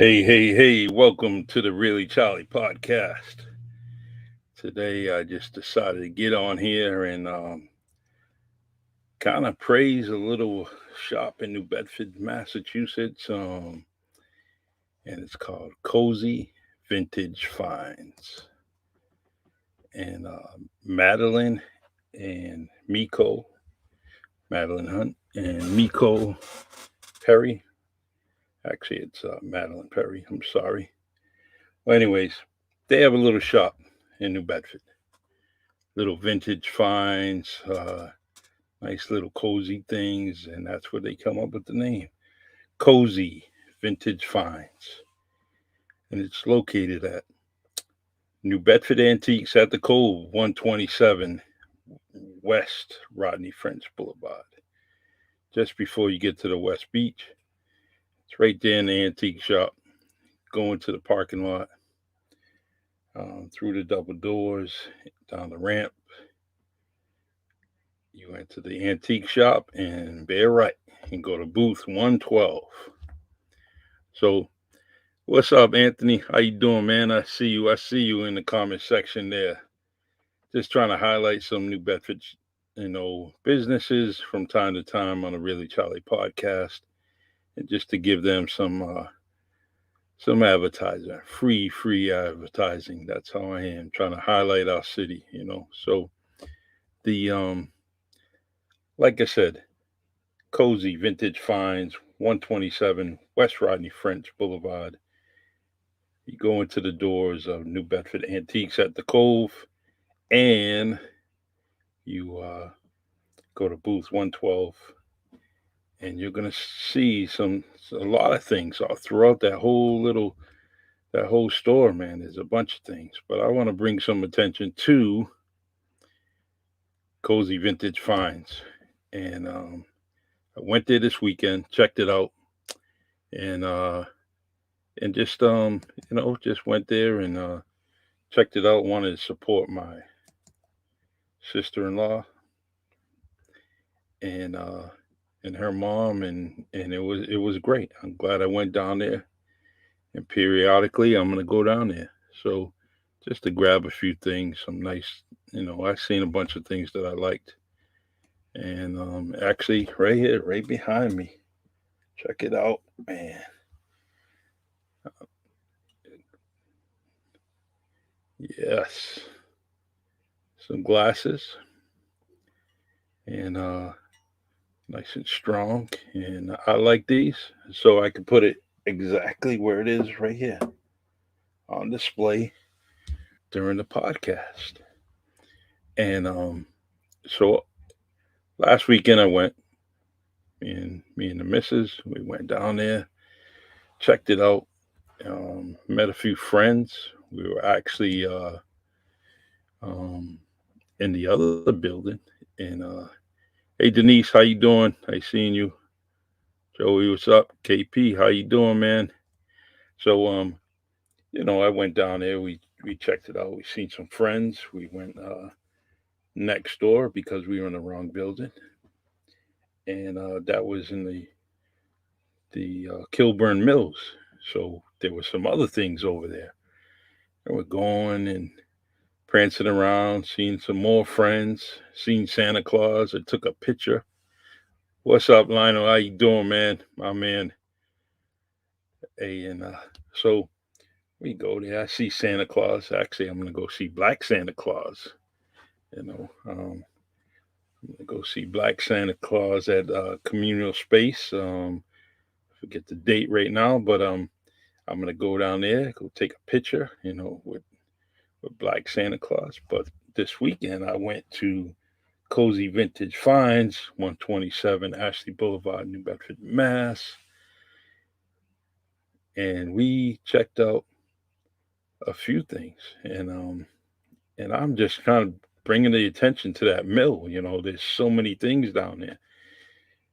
Hey, welcome to the Really Charlie podcast. Today I just decided to get on here and kind of praise a little shop in New Bedford, Massachusetts. And it's called Cozy Vintage Finds. And Madeline and Miko, Madeline Hunt and Miko Perry. Actually, it's Madeline Perry. I'm sorry. Well, anyways, they have a little shop in New Bedford. Little vintage finds, nice little cozy things, and that's where they come up with the name Cozy Vintage Finds. And it's located at New Bedford Antiques at the Cove, 127 West Rodney French Blvd. Just before you get to the West Beach, it's right there in the antique shop. Go into the parking lot, through the double doors, down the ramp. You enter the antique shop and bear right and go to booth 112. So, what's up, Anthony? How you doing, man? I see you. I see you in the comment section there. Just trying to highlight some New Bedford, businesses from time to time on a Really Charlie podcast, and just to give them some advertising, free advertising. That's how I am trying to highlight our city. So the like I said, Cozy Vintage Finds, 127 West Rodney French Boulevard. You go into the doors of New Bedford Antiques at the Cove, and you go to booth 112, and you're gonna see a lot of things all throughout that whole store, man. There's a bunch of things, but I want to bring some attention to Cozy Vintage Finds, and I went there this weekend, checked it out, and just just went there and checked it out. Wanted to support my sister-in-law and her mom, and it was great. I'm glad I went down there, and periodically I'm gonna go down there. So just to grab a few things, some nice, I've seen a bunch of things that I liked, and actually right here, right behind me, check it out, man. Yes, some glasses, and nice and strong, and I like these, so I can put it exactly where it is right here on display during the podcast. And so last weekend I went, me and the missus, we went down there, checked it out, met a few friends. We were actually um, in the other building, and hey Denise, how you doing? I seen you. Joey, what's up? KP, how you doing, man? So I went down there. We checked it out. We seen some friends. We went next door because we were in the wrong building, and that was in the Kilburn Mills. So there were some other things over there. And we're going and prancing around, seeing some more friends, seeing Santa Claus. I took a picture. What's up, Lionel? How you doing, man? My man. Hey, and so we go there. I see Santa Claus. Actually, I'm gonna go see Black Santa Claus. I'm gonna go see Black Santa Claus at Communal Space. I forget the date right now, but I'm gonna go down there, go take a picture, with Black Santa Claus. But this weekend I went to Cozy Vintage Finds, 127 Ashley Boulevard, New Bedford, Mass. And we checked out a few things, and I'm just kind of bringing the attention to that mill. There's so many things down there,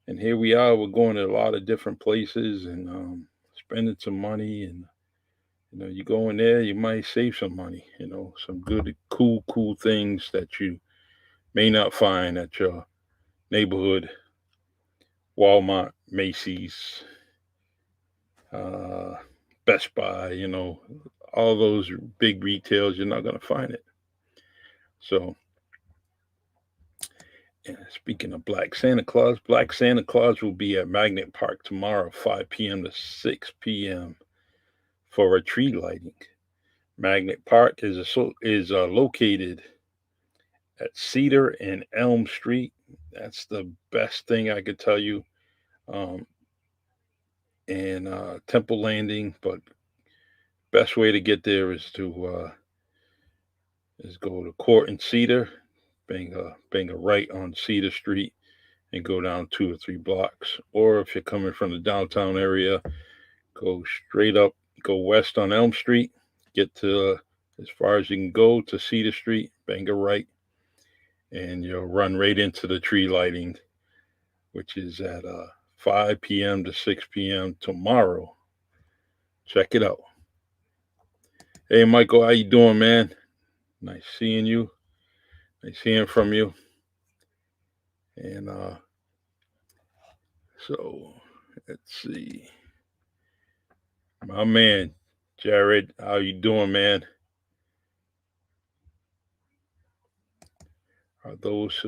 and here we are. We're going to a lot of different places and spending some money, and you go in there, you might save some money. Some good, cool things that you may not find at your neighborhood Walmart, Macy's, uh, Best Buy, all those big retails, you're not going to find it. So, and speaking of Black Santa Claus will be at Magnet Park tomorrow, 5 p.m. to 6 p.m. for a tree lighting. Magnet Park is located at Cedar and Elm Street. That's the best thing I could tell you. Um, and Temple Landing, but best way to get there is go to Court and Cedar, bang a right on Cedar Street, and go down 2 or 3 blocks. Or if you're coming from the downtown area, go straight up, go west on Elm Street, get to as far as you can go to Cedar Street, bang a right, and you'll run right into the tree lighting, which is at 5 p.m. to 6 p.m. tomorrow. Check it out. Hey, Michael, how you doing, man? Nice seeing you. Nice hearing from you. And so let's see. My man, Jared, how you doing, man? Are those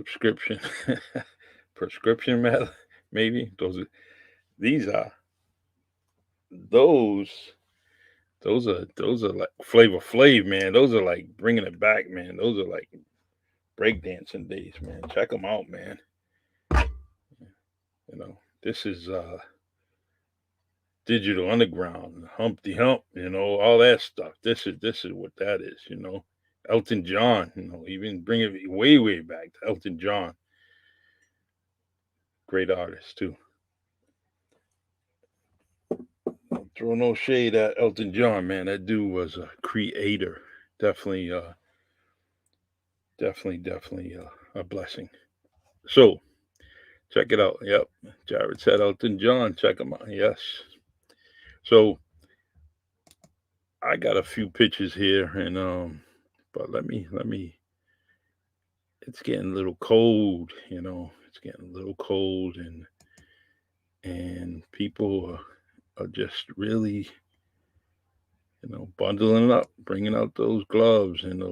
prescription metal? Maybe these are those those are like Flavor Flav, man. Those are like bringing it back, man. Those are like breakdancing days, man. Check them out, man. This is Digital Underground, Humpty Hump, all that stuff. This is what that is. Elton John, even bring it way back to Elton John. Great artist too. Don't throw no shade at Elton John, man. That dude was a creator. Definitely, definitely a blessing. So check it out. Yep, Jared said Elton John. Check him out. Yes. So I got a few pictures here, and but let me. It's getting a little cold, It's getting a little cold, and people are just really, bundling up, bringing out those gloves and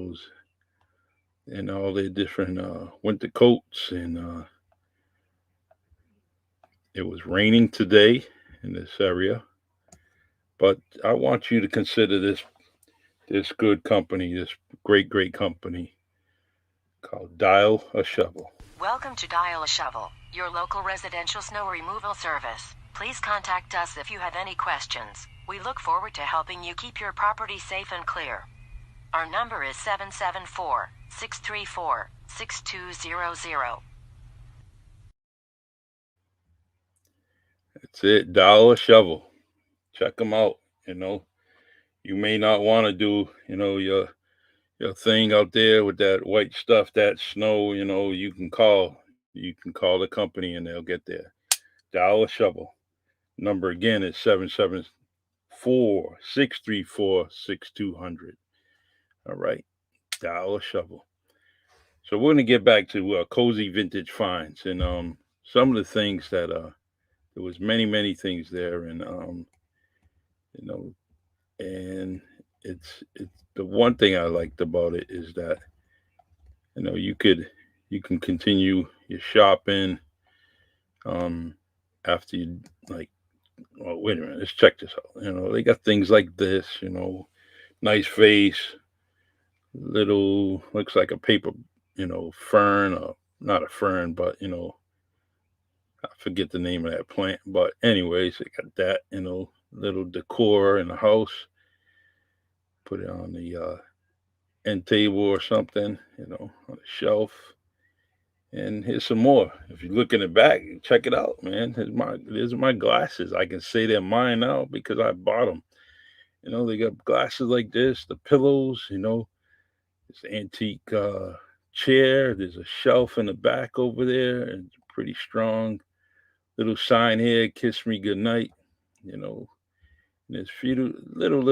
all their different winter coats, and it was raining today in this area, but I want you to consider this good company, this great company called Dial a Shovel. Welcome to Dial a Shovel, your local residential snow removal service. Please contact us if you have any questions. We look forward to helping you keep your property safe and clear. Our number is 774-634-6200. That's it, Dial a Shovel. Check them out. You may not want to do, your thing out there with that white stuff, that snow, you can call the company and they'll get there. Dial a Shovel. Number again is 774-634-6200. All right. Dial a Shovel. So we're going to get back to cozy vintage finds, and some of the things that there was many things there, and you know and it's the one thing I liked about it is that you can continue your shopping after you, like, well, wait a minute, let's check this out. They got things like this, nice vase, little, looks like a paper, fern, or not a fern, but I forget the name of that plant, but anyways, it got that, little decor in the house. Put it on the end table or something, on a shelf. And here's some more. If you look in the back, check it out, man. These are my glasses. I can say they're mine now because I bought them. They got glasses like this, the pillows, this antique chair. There's a shelf in the back over there, and pretty strong little sign here, "Kiss me goodnight." There's few little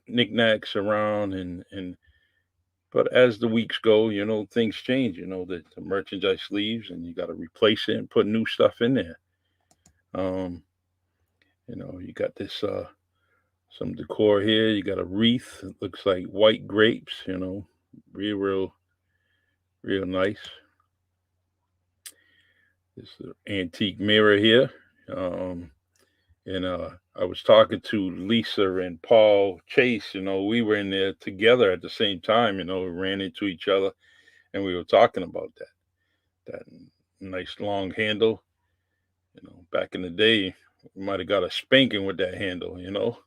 knickknacks around, and but as the weeks go, things change. The merchandise leaves, and you got to replace it and put new stuff in there. You got this Some decor here. You got a wreath. It looks like white grapes. Real nice. This antique mirror here. Um, and I was talking to Lisa and Paul Chase. We were in there together at the same time. We ran into each other, and we were talking about that nice long handle. Back in the day, we might have got a spanking with that handle.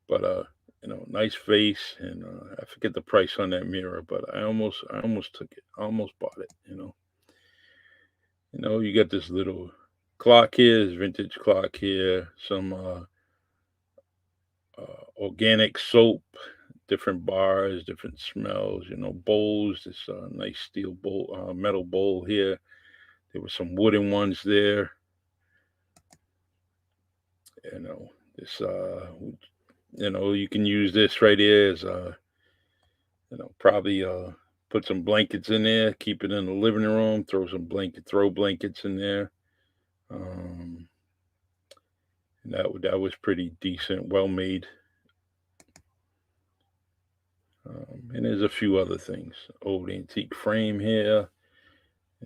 But nice face, and I forget the price on that mirror, but I almost took it. I almost bought it. You got this little clock here, this vintage clock here, some organic soap, different bars, different smells. Bowls. This nice steel bowl, metal bowl here. There were some wooden ones there. This. You can use this right here as probably put some blankets in there, keep it in the living room, throw blankets in there. Um, and that was pretty decent, well made. And there's a few other things. Old antique frame here.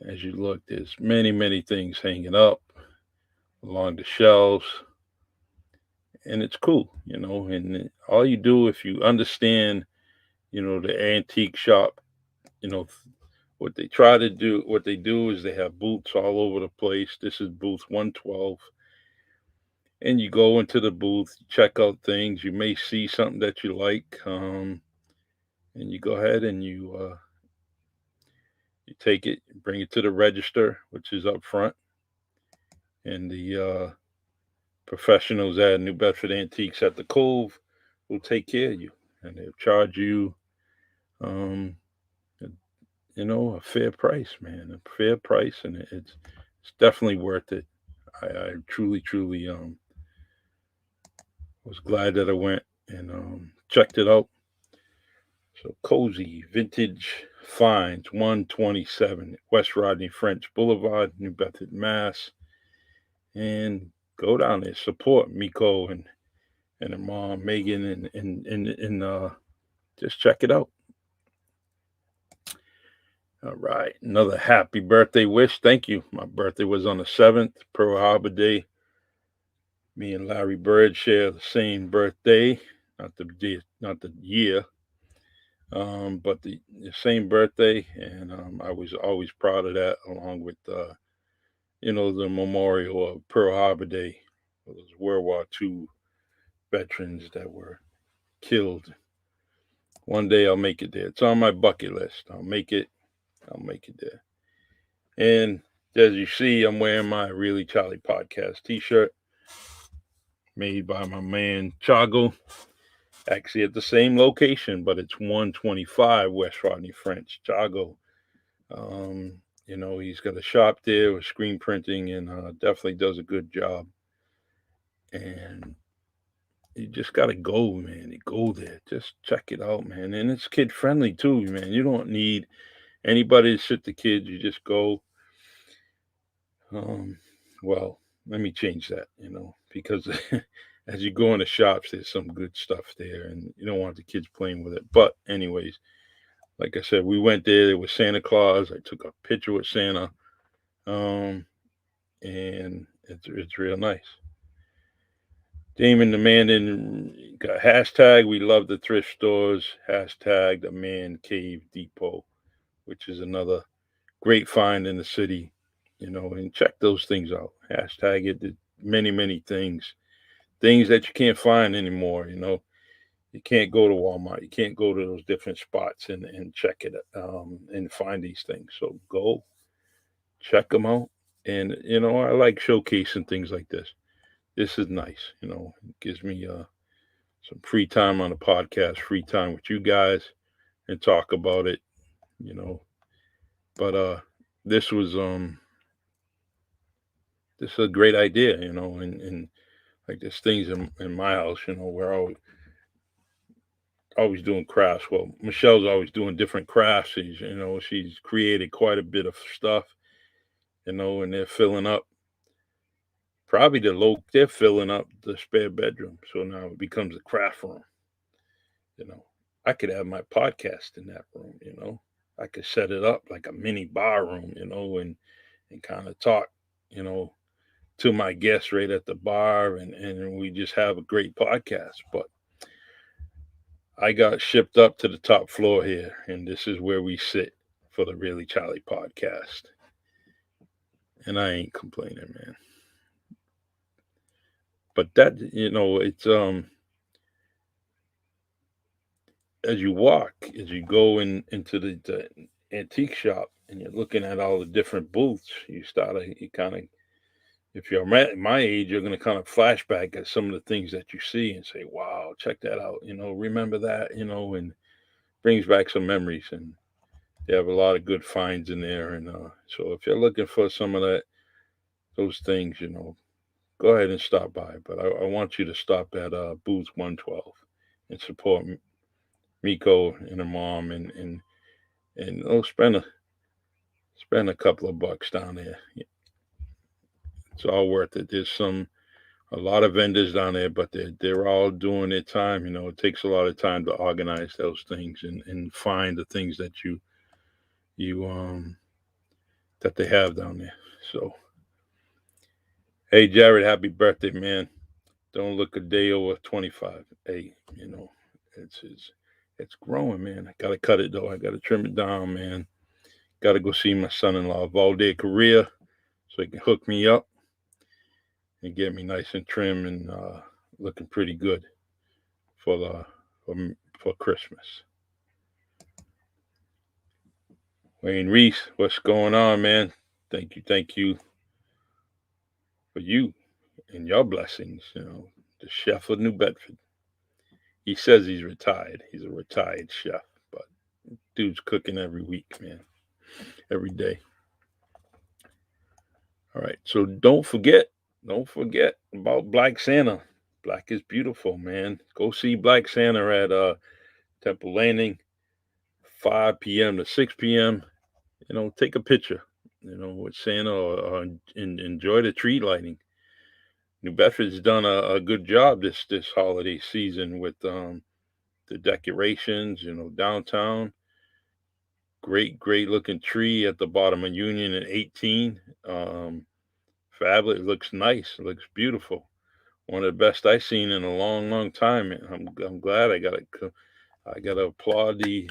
As you look, there's many things hanging up along the shelves, and it's cool. And all you do, if you understand, the antique shop, you know, what they do is they have booths all over the place. This is booth 112. And you go into the booth, check out things. You may see something that you like, and you go ahead and you take it, bring it to the register, which is up front, and the professionals at New Bedford Antiques at the Cove will take care of you, and they'll charge you, um, a fair price, man, a fair price, and it's definitely worth it. I truly was glad that I went and checked it out. So Cozy Vintage Finds 127 West Rodney French Boulevard, New Bedford, Mass. And go down there, support Miko and her mom Megan, and just check it out. All right, another happy birthday wish. Thank you. My birthday was on the 7th, Pearl Harbor Day. Me and Larry Bird share the same birthday, not the year, but the same birthday, and I was always proud of that, along with the memorial of Pearl Harbor Day, for those World War II veterans that were killed. One day I'll make it there. It's on my bucket list. I'll make it. I'll make it there. And as you see, I'm wearing my Really Charlie podcast T-shirt, made by my man Chago. Actually, at the same location, but it's 125 West Rodney French. Chago. He's got a shop there with screen printing, and definitely does a good job. And you just gotta go, man. You go there, just check it out, man. And it's kid friendly too, man. You don't need anybody to sit the kids. You just go. Um, well, let me change that, because as you go in the shops, there's some good stuff there, and you don't want the kids playing with it. But anyways, like I said, we went there. There was Santa Claus. I took a picture with Santa, and it's real nice. Damon the Man in got hashtag we love the thrift stores, hashtag the Man Cave Depot, which is another great find in the city, and check those things out. Hashtag it. Many things that you can't find anymore. You can't go to Walmart, you can't go to those different spots and check it and find these things. So go check them out, and I like showcasing things like this. This is nice. It gives me some free time on the podcast, free time with you guys, and talk about it. You know, but this was this is a great idea. And like there's things in my house. We're always doing crafts. Well, Michelle's always doing different crafts. She's created quite a bit of stuff. And they're filling up. Probably they're filling up the spare bedroom, so now it becomes a craft room. You know, I could have my podcast in that room. I could set it up like a mini bar room. And kind of talk. You know, to my guests right at the bar, and we just have a great podcast. But I got shipped up to the top floor here, and this is where we sit for the Really Charlie podcast. And I ain't complaining, man. But it's as you walk, as you go into the antique shop, and you're looking at all the different booths, you kind of, if you're my age, you're going to kind of flashback at some of the things that you see and say, "Wow, check that out!" Remember that, and brings back some memories. And they have a lot of good finds in there. And so, if you're looking for some of those things, go ahead and stop by. But I want you to stop at booth 112 and support Miko and her mom, and spend a couple of bucks down there. It's all worth it. There's a lot of vendors down there, but they're all doing their time. It takes a lot of time to organize those things and find the things that you that they have down there. So, hey, Jared, happy birthday, man. Don't look a day over 25. Hey, it's it's growing, man. I gotta cut it though. I gotta trim it down, man. Gotta go see my son-in-law, Valde Korea, so he can hook me up and get me nice and trim and looking pretty good for the for Christmas. Wayne Reese, what's going on, man? Thank you for you and your blessings. The chef of New Bedford. He says he's retired. He's a retired chef, but dude's cooking every week, man, every day. All right, so don't forget about Black Santa. Black is beautiful, man. Go see Black Santa at Temple Landing, 5 p.m. to 6 p.m. Take a picture, with Santa, or enjoy the tree lighting. New Bedford's done a good job this holiday season with the decorations, downtown. Great looking tree at the bottom of Union and 18. Fabulous. It looks nice. It looks beautiful. One of the best I've seen in a long time. And I'm glad I got to applaud the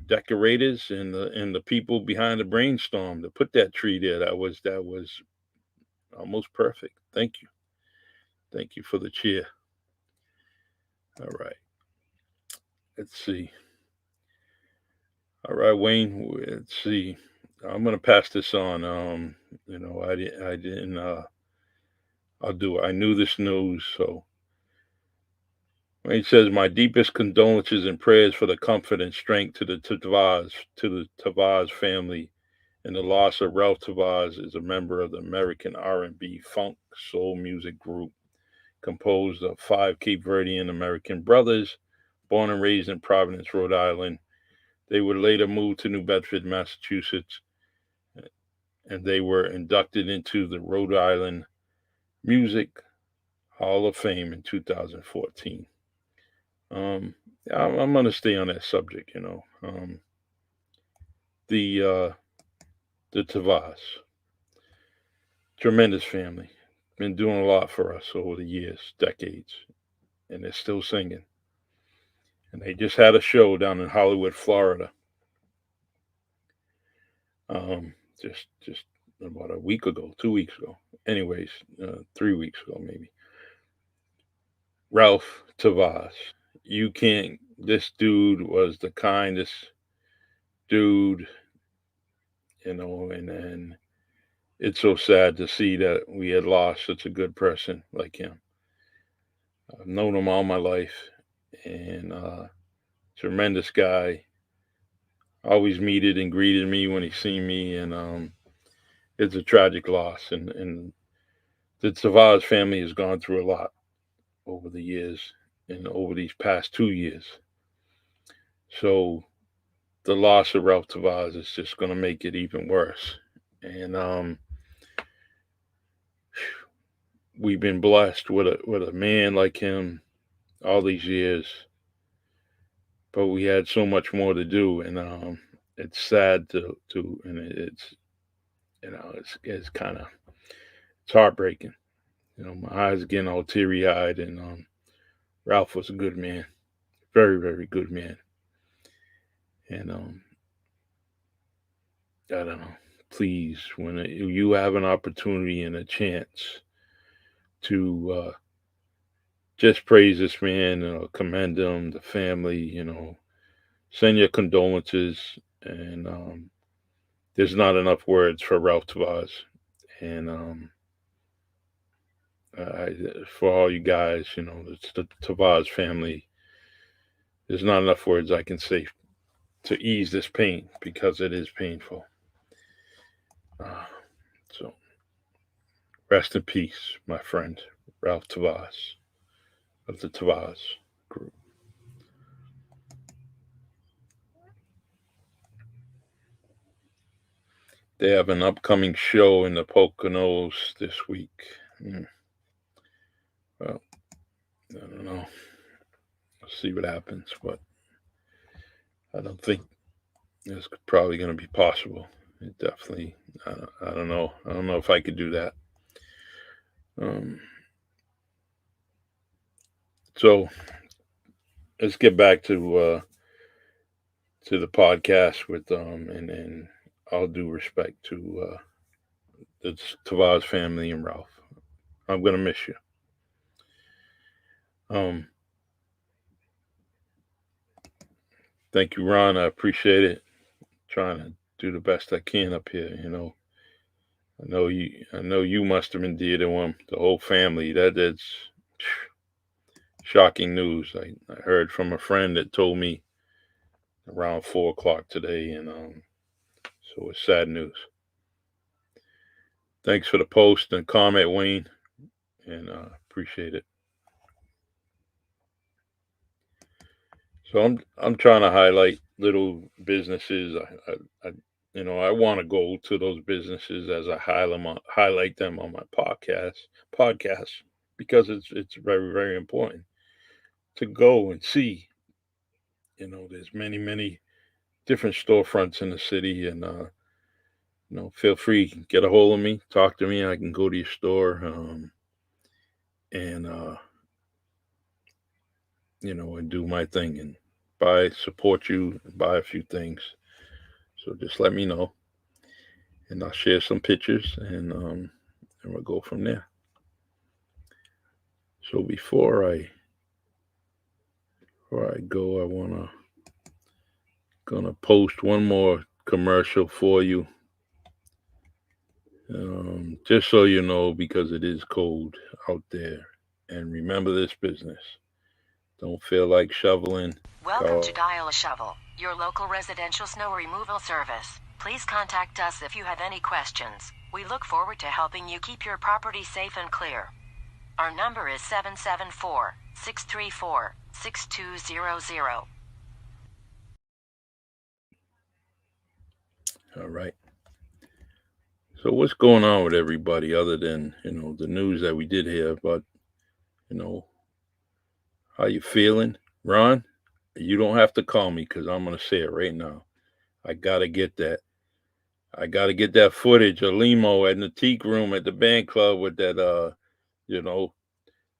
decorators and the people behind the brainstorm to put that tree there. That was almost perfect. Thank you for the cheer. All right, let's see. All right, Wayne. Let's see. I'm gonna pass this on. I didn't. I'll do it. I knew this news, so Wayne says, "My deepest condolences and prayers for the comfort and strength to the Tavaz family, and the loss of Ralph Tavaz is a member of the American R&B funk soul music group composed of five Cape Verdean American brothers, born and raised in Providence, Rhode Island. They would later move to New Bedford, Massachusetts, and they were inducted into the Rhode Island Music Hall of Fame in 2014. Um, I'm going to stay on that subject. The the Tavas, tremendous family, been doing a lot for us over the years, decades, and they're still singing. And they just had a show down in Hollywood, Florida, just about a week ago, 2 weeks ago. Anyways, 3 weeks ago maybe. Ralph Tavas. You can't. This dude was the kindest dude, and it's so sad to see that we had lost such a good person like him. I've known him all my life, and tremendous guy. Always meted and greeted me when he seen me, and it's a tragic loss. And the Tavaz family has gone through a lot over the years, and over these past 2 years. So the loss of Ralph Tavaz is just going to make it even worse. And we've been blessed with a man like him all these years, but we had so much more to do, and it's sad to and it's it's kind of it's heartbreaking. My eyes getting all teary eyed, and Ralph was a good man, very very good man, and I don't know. Please, when you have an opportunity and a chance to just praise this man, commend him, the family, send your condolences, and there's not enough words for Ralph Tavaz, and for all you guys, it's the Tavaz family. There's not enough words I can say to ease this pain because it is painful. Uh, so rest in peace, my friend Ralph Tavaz of the Tavaz Group. They have an upcoming show in the Poconos this week. Well, I don't know. We'll see what happens, but I don't think it's probably going to be possible. It definitely. I don't know. I don't know if I could do that. Um, so let's get back to the podcast with and all due respect to the Tavaz family and Ralph. I'm gonna miss you. Um, thank you, Ron. I appreciate it. Trying to do the best I can up here. I know you. I know you must have been dear to him. The whole family. That's shocking news. I heard from a friend that told me around 4 o'clock today, and so it's sad news. Thanks for the post and comment, Wayne, and appreciate it. So I'm trying to highlight little businesses. I want to go to those businesses as I highlight them on my podcast because it's very very important to go and see. There's many different storefronts in the city, and feel free, get a hold of me, talk to me. I can go to your store, and and do my thing and support you, and buy a few things. So just let me know, and I'll share some pictures, and we'll go from there. So before I go, gonna post one more commercial for you, just so you know, because it is cold out there. And remember this business: don't feel like shoveling. Welcome to Dial a Shovel, your local residential snow removal service. Please contact us if you have any questions. We look forward to helping you keep your property safe and clear. Our number is 774-634-6200. All right. So what's going on with everybody other than, the news that we did hear? But, how you feeling? Ron, you don't have to call me because I'm going to say it right now. I got to get that. I got to get that footage of Limo at the teak room at the band club with that,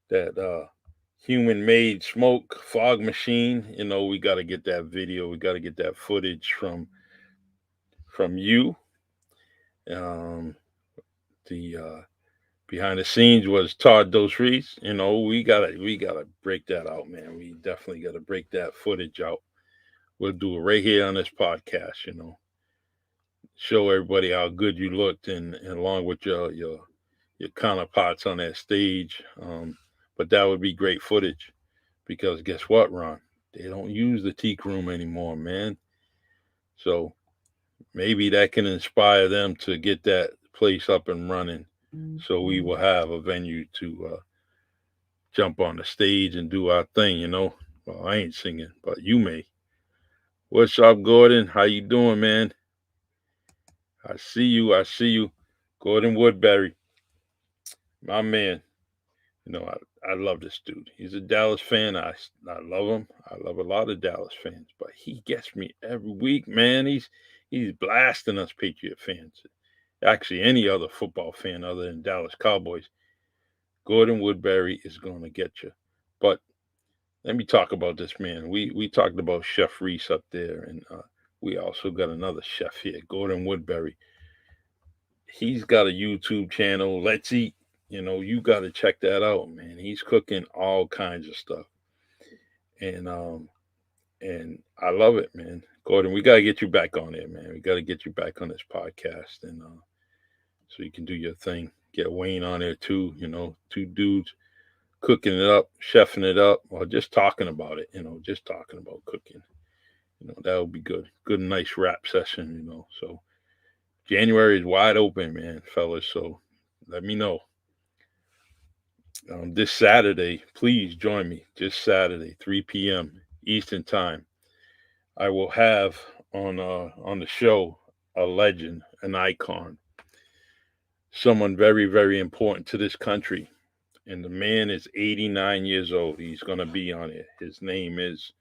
that human-made smoke fog machine. We got to get that video. We got to get that footage from you. The behind the scenes was Todd Dosries. We gotta break that out, man. We definitely gotta break that footage out. We'll do it right here on this podcast. Show everybody how good you looked, and along with your counterparts on that stage. But that would be great footage because guess what, Ron? They don't use the teak room anymore, man. So maybe that can inspire them to get that place up and running. So we will have a venue to jump on the stage and do our thing. Well, I ain't singing, but you may. What's up, Gordon? How you doing, man? I see you. Gordon Woodbury, my man. I love this dude. He's a Dallas fan. I love him. I love a lot of Dallas fans, but he gets me every week, man. He's blasting us Patriot fans. Actually, any other football fan other than Dallas Cowboys. Gordon Woodbury is going to get you. But let me talk about this man. We talked about Chef Reese up there, and we also got another chef here, Gordon Woodbury. He's got a YouTube channel. Let's Eat. You got to check that out, man. He's cooking all kinds of stuff, and I love it, man. Gordon, we got to get you back on there, man. We got to get you back on this podcast, and so you can do your thing. Get Wayne on there too. Two dudes cooking it up, chefing it up, or just talking about it. Just talking about cooking. That would be good. Good, nice rap session. So January is wide open, man, fellas. So let me know. This Saturday, please join me. This Saturday, 3 p.m. Eastern Time. I will have on the show a legend, an icon, someone very, very important to this country. And the man is 89 years old. He's going to be on it. His name is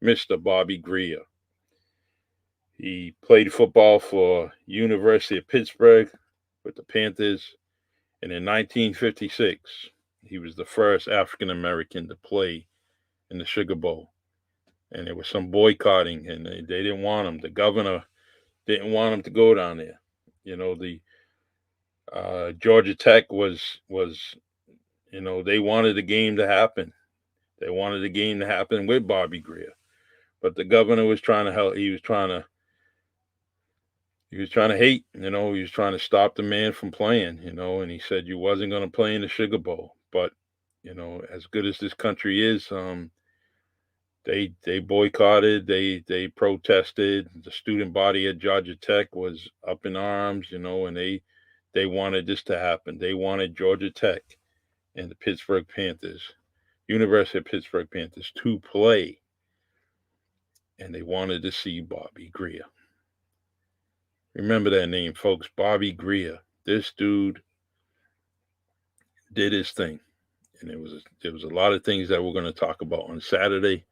Mr. Bobby Grier. He played football for University of Pittsburgh with the Panthers. And in 1956, he was the first African American to play in the Sugar Bowl. And there was some boycotting, and they didn't want him. The governor didn't want him to go down there. The Georgia Tech was they wanted the game to happen. They wanted the game to happen with Bobby Grier, but the governor was trying to help. He was trying to hate. He was trying to stop the man from playing. And he said you wasn't going to play in the Sugar Bowl. But as good as this country is, they boycotted. They protested. The student body at Georgia Tech was up in arms. And they wanted this to happen. They wanted Georgia Tech and the Pittsburgh Panthers, University of Pittsburgh Panthers, to play. And they wanted to see Bobby Grier. Remember that name, folks, Bobby Grier. This dude did his thing. And there was a lot of things that we're going to talk about on Saturday,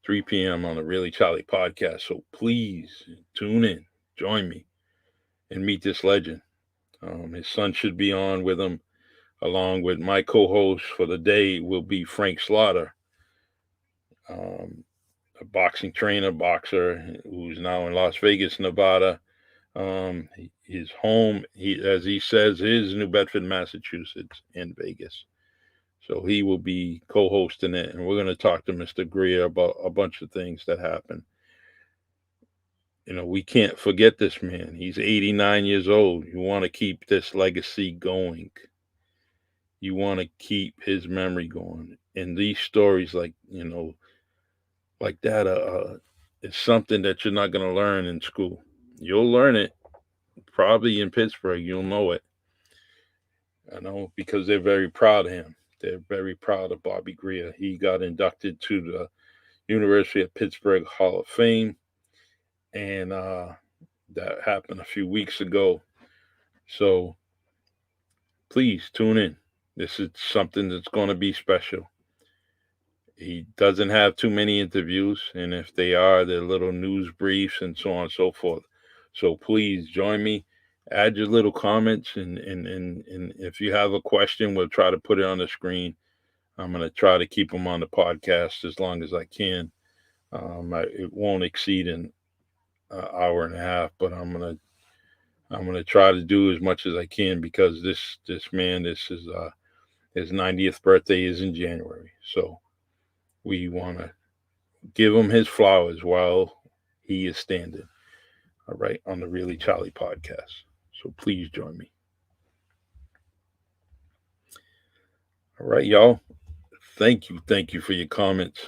3 p.m. on the Really Charlie podcast. So please tune in, join me, and meet this legend. His son should be on with him, along with my co-host for the day will be Frank Slaughter, a boxing trainer, boxer who's now in Las Vegas, Nevada. His home, as he says, is New Bedford, Massachusetts, and Vegas. So he will be co-hosting it, and we're going to talk to Mr. Grier about a bunch of things that happened. We can't forget this man. He's 89 years old. You want to keep this legacy going. You want to keep his memory going. And these stories like that is something that you're not going to learn in school. You'll learn it probably in Pittsburgh. You'll know it. Because they're very proud of him. They're very proud of Bobby Grier. He got inducted to the University of Pittsburgh Hall of Fame. And that happened a few weeks ago. So please tune in. This is something that's going to be special. He doesn't have too many interviews, and if they are, they're little news briefs and so on and so forth. So please join me. Add your little comments, and if you have a question, we'll try to put it on the screen. I'm going to try to keep them on the podcast as long as I can. It won't exceed an hour and a half, but I'm gonna try to do as much as I can, because this man, this is his 90th birthday is in January, so we want to give him his flowers while he is standing. All right, on the Really Charlie podcast. So please join me. All right, y'all. Thank you for your comments.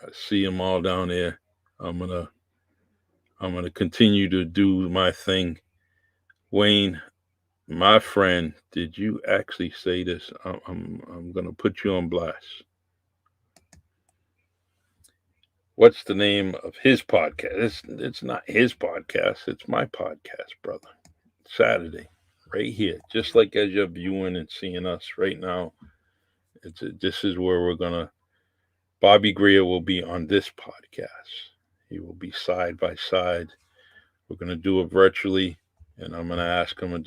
I see them all down there. I'm gonna continue to do my thing. Wayne, my friend, did you actually say this? I'm gonna put you on blast. What's the name of his podcast? It's not his podcast. It's my podcast, brother. Saturday, right here, just like as you're viewing and seeing us right now. This is where we're gonna. Bobby Greer will be on this podcast. He will be side by side. We're gonna do it virtually, and I'm gonna ask him a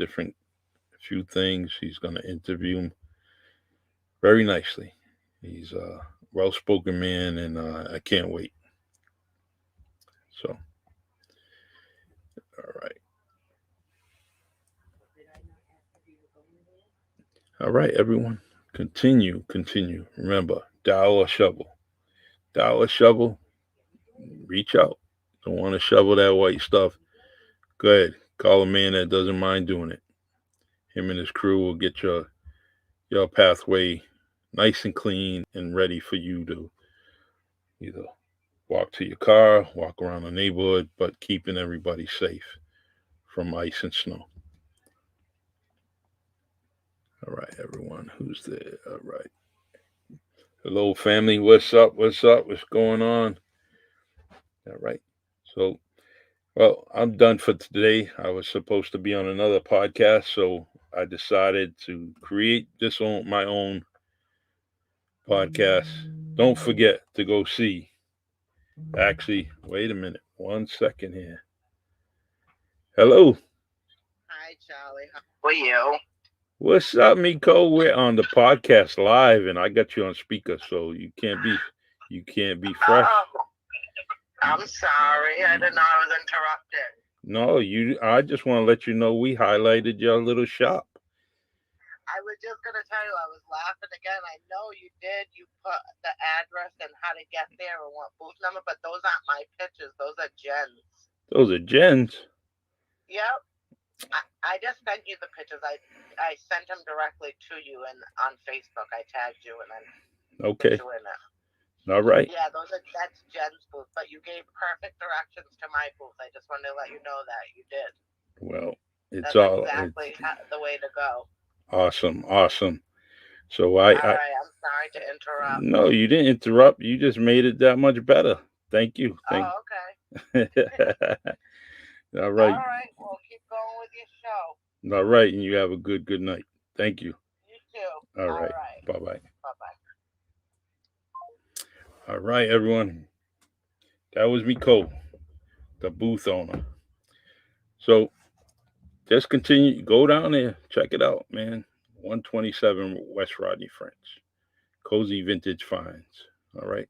few things. He's gonna interview him very nicely. He's a well-spoken man, and I can't wait. So, all right. All right, everyone. Continue. Remember, dial or shovel. Dial or shovel. Reach out. Don't want to shovel that white stuff. Go ahead. Call a man that doesn't mind doing it. Him and his crew will get your pathway nice and clean and ready for you to either walk to your car, walk around the neighborhood, but keeping everybody safe from ice and snow. All right, everyone. Who's there? All right. Hello, family. What's up? What's up? What's going on? All right. So, well, I'm done for today. I was supposed to be on another podcast, so I decided to create my own podcast. Don't forget to go see. Actually, wait a minute. 1 second here. Hello. Hi, Charlie. How are you? What's up, Miko? We're on the podcast live, and I got you on speaker, so you can't be fresh. I'm sorry. I didn't know I was interrupted. No, I just want to let you know we highlighted your little shop. I was just gonna tell you I was laughing again. I know you did. You put the address and how to get there and what booth number, but those aren't my pictures. Those are Jen's. Those are Jen's. Yep. I just sent you the pictures. I sent them directly to you and on Facebook. I tagged you and then okay. put you in it. All right. Yeah, that's Jen's booth, but you gave perfect directions to my booth. I just wanted to let you know that you did. Well, that's exactly the way to go. Awesome. So all right, I'm sorry to interrupt. No, you didn't interrupt. You just made it that much better. Thank you. Okay. All right. All right. Well, keep going with your show. All right, and you have a good night. Thank you. You too. All right. Bye-bye. Bye-bye. All right, everyone. That was Miko, the booth owner. So just continue. Go down there. Check it out, man. 127 West Rodney French. Cozy Vintage Finds. All right.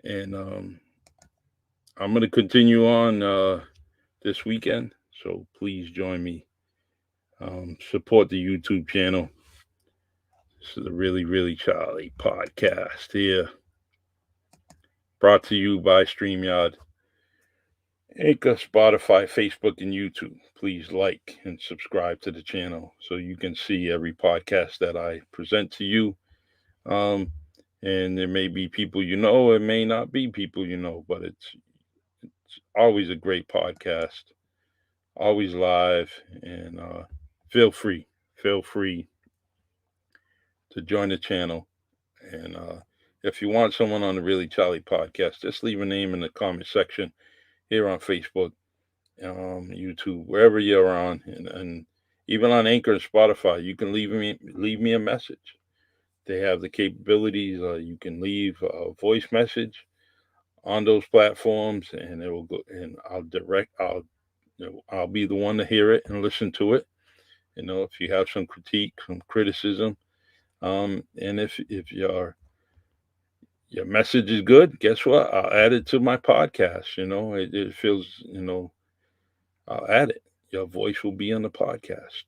And I'm going to continue on this weekend. So please join me. Support the YouTube channel. This is a really, really Charlie podcast here. Brought to you by StreamYard, Anchor, Spotify, Facebook, and YouTube. Please like and subscribe to the channel so you can see every podcast that I present to you. And there may be people you know, it may not be people you know, but it's always a great podcast, always live, and feel free to join the channel. And if you want someone on the Really Charlie podcast, just leave a name in the comment section here on Facebook, YouTube, wherever you're on, and even on Anchor and Spotify. You can leave me a message. They have the capabilities. You can leave a voice message on those platforms, and it will go. And I'll be the one to hear it and listen to it. If you have some critique, some criticism, and if your message is good, guess what? I'll add it to my podcast. It feels, I'll add it. Your voice will be on the podcast.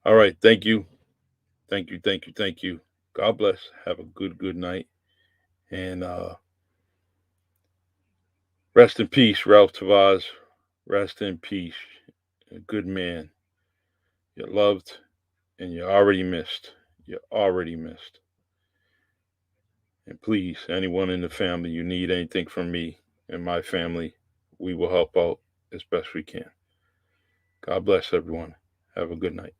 All right. Thank you. God bless. Have a good night. And rest in peace, Ralph Tavaz. Rest in peace. A good man. You're loved and you're already missed. And please, anyone in the family, you need anything from me and my family, we will help out as best we can. God bless everyone. Have a good night.